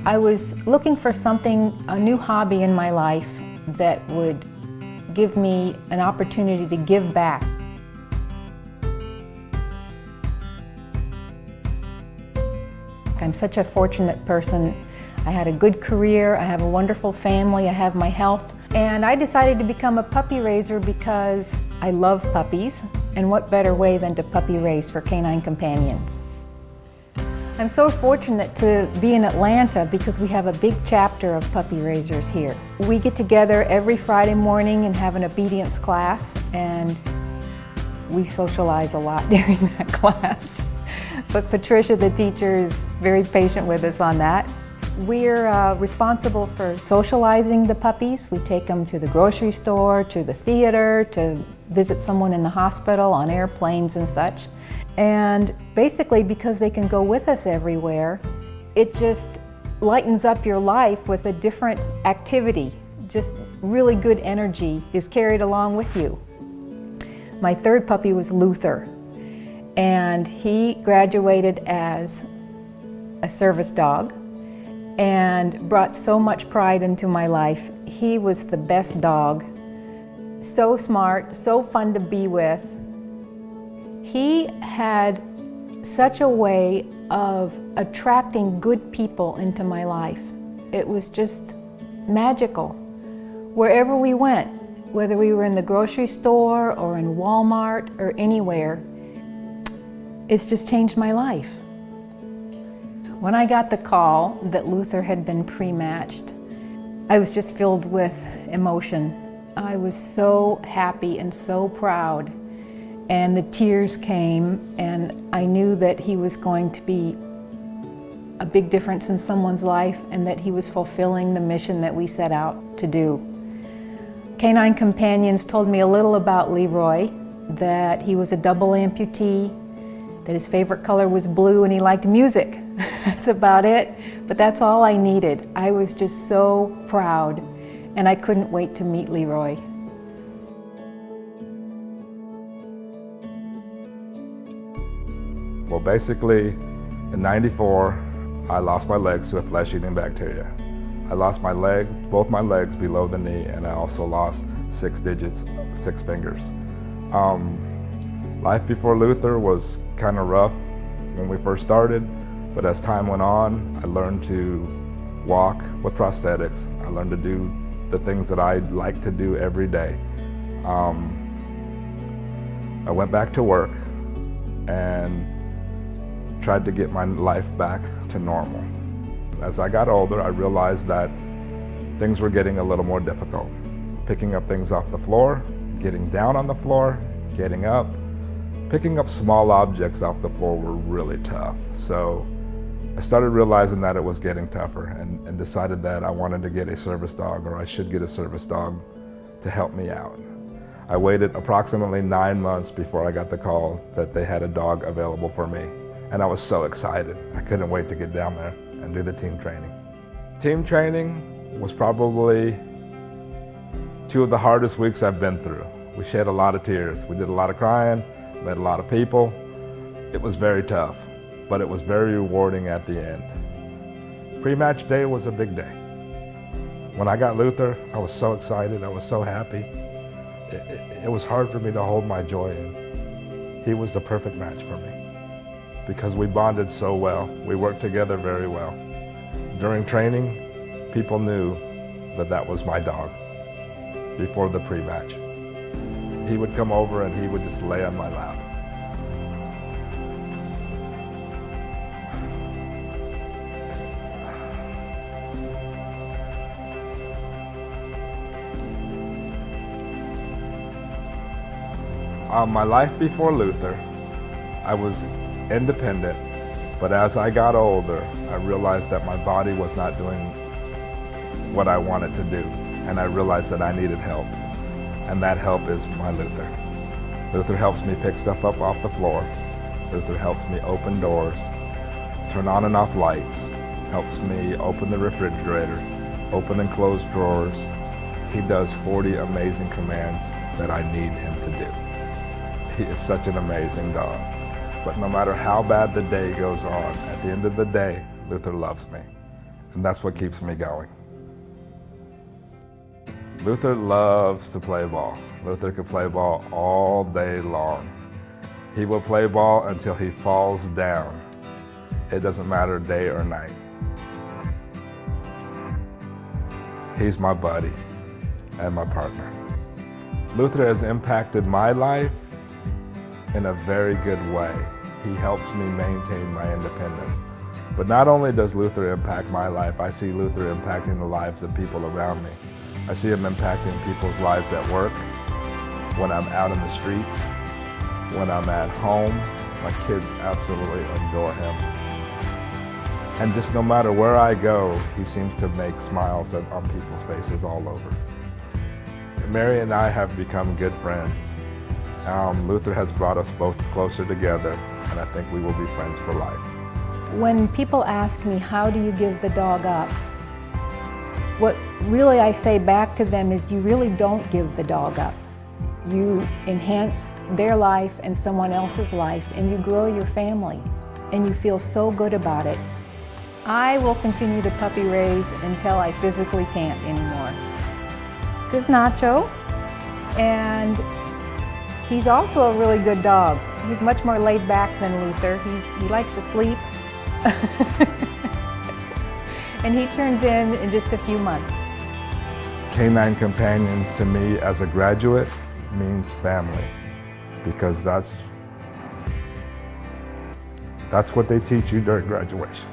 I was looking for something, a new hobby in my life that would give me an opportunity to give back. I'm such a fortunate person. I had a good career, I have a wonderful family, I have my health, and I decided to become a puppy raiser because I love puppies, and what better way than to puppy raise for Canine Companions. I'm so fortunate to be in Atlanta because we have a big chapter of puppy raisers here. We get together every Friday morning and have an obedience class, and we socialize a lot during that class. But Patricia, the teacher, is very patient with us on that. We're responsible for socializing the puppies. We take them to the grocery store, to the theater, to visit someone in the hospital, on airplanes and such. And basically, because they can go with us everywhere, it just lightens up your life with a different activity. Just really good energy is carried along with you. My third puppy was Luther, and he graduated as a service dog and brought so much pride into my life. He was the best dog, so smart, so fun to be with. He had such a way of attracting good people into my life. It was just magical. Wherever we went, whether we were in the grocery store or in Walmart or anywhere, it's just changed my life. When I got the call that Luther had been pre-matched, I was just filled with emotion. I was so happy and so proud. And the tears came, and I knew that he was going to be a big difference in someone's life and that he was fulfilling the mission that we set out to do. Canine Companions told me a little about Leroy, that he was a double amputee, that his favorite color was blue and he liked music. That's about it, but that's all I needed. I was just so proud, and I couldn't wait to meet Leroy. Well, basically, in '94, I lost my legs to a flesh-eating bacteria. I lost my legs, both my legs below the knee, and I also lost 6 digits, 6 fingers. Life before Luther was kind of rough when we first started, but as time went on, I learned to walk with prosthetics. I learned to do the things that I like to do every day. I went back to work and tried to get my life back to normal. As I got older, I realized that things were getting a little more difficult. Picking up things off the floor, getting down on the floor, getting up, picking up small objects off the floor were really tough. So I started realizing that it was getting tougher and decided that I wanted to get a service dog, or I should get a service dog to help me out. I waited approximately 9 months before I got the call that they had a dog available for me. And I was so excited. I couldn't wait to get down there and do the team training. Team training was probably 2 of the hardest weeks I've been through. We shed a lot of tears. We did a lot of crying, met a lot of people. It was very tough, but it was very rewarding at the end. Pre-match day was a big day. When I got Luther, I was so excited. I was so happy. It was hard for me to hold my joy in. He was the perfect match for me, because we bonded so well. We worked together very well. During training, people knew that that was my dog before the pre-match. He would come over and he would just lay on my lap. My life before Luther, I was independent, but as I got older, I realized that my body was not doing what I wanted to do, and I realized that I needed help, and that help is my Luther. Luther helps me pick stuff up off the floor. Luther helps me open doors, turn on and off lights, helps me open the refrigerator, open and close drawers. He does 40 amazing commands that I need him to do. He is such an amazing dog. But no matter how bad the day goes on, at the end of the day, Luther loves me. and that's what keeps me going. Luther loves to play ball. Luther could play ball all day long. He will play ball until he falls down. It doesn't matter day or night. He's my buddy and my partner. Luther has impacted my life in a very good way. He helps me maintain my independence. But not only does Luther impact my life, I see Luther impacting the lives of people around me. I see him impacting people's lives at work, when I'm out in the streets, when I'm at home. My kids absolutely adore him. And just no matter where I go, he seems to make smiles on people's faces all over. Marian and I have become good friends. Luther has brought us both closer together, and I think we will be friends for life. When people ask me, how do you give the dog up? What really I say back to them is, you really don't give the dog up. You enhance their life and someone else's life, and you grow your family, and you feel so good about it. I will continue to puppy raise until I physically can't anymore. This is Nacho, and he's also a really good dog. He's much more laid back than Luther. He likes to sleep. And he turns in just a few months. Canine Companions to me as a graduate means family, because that's what they teach you during graduation.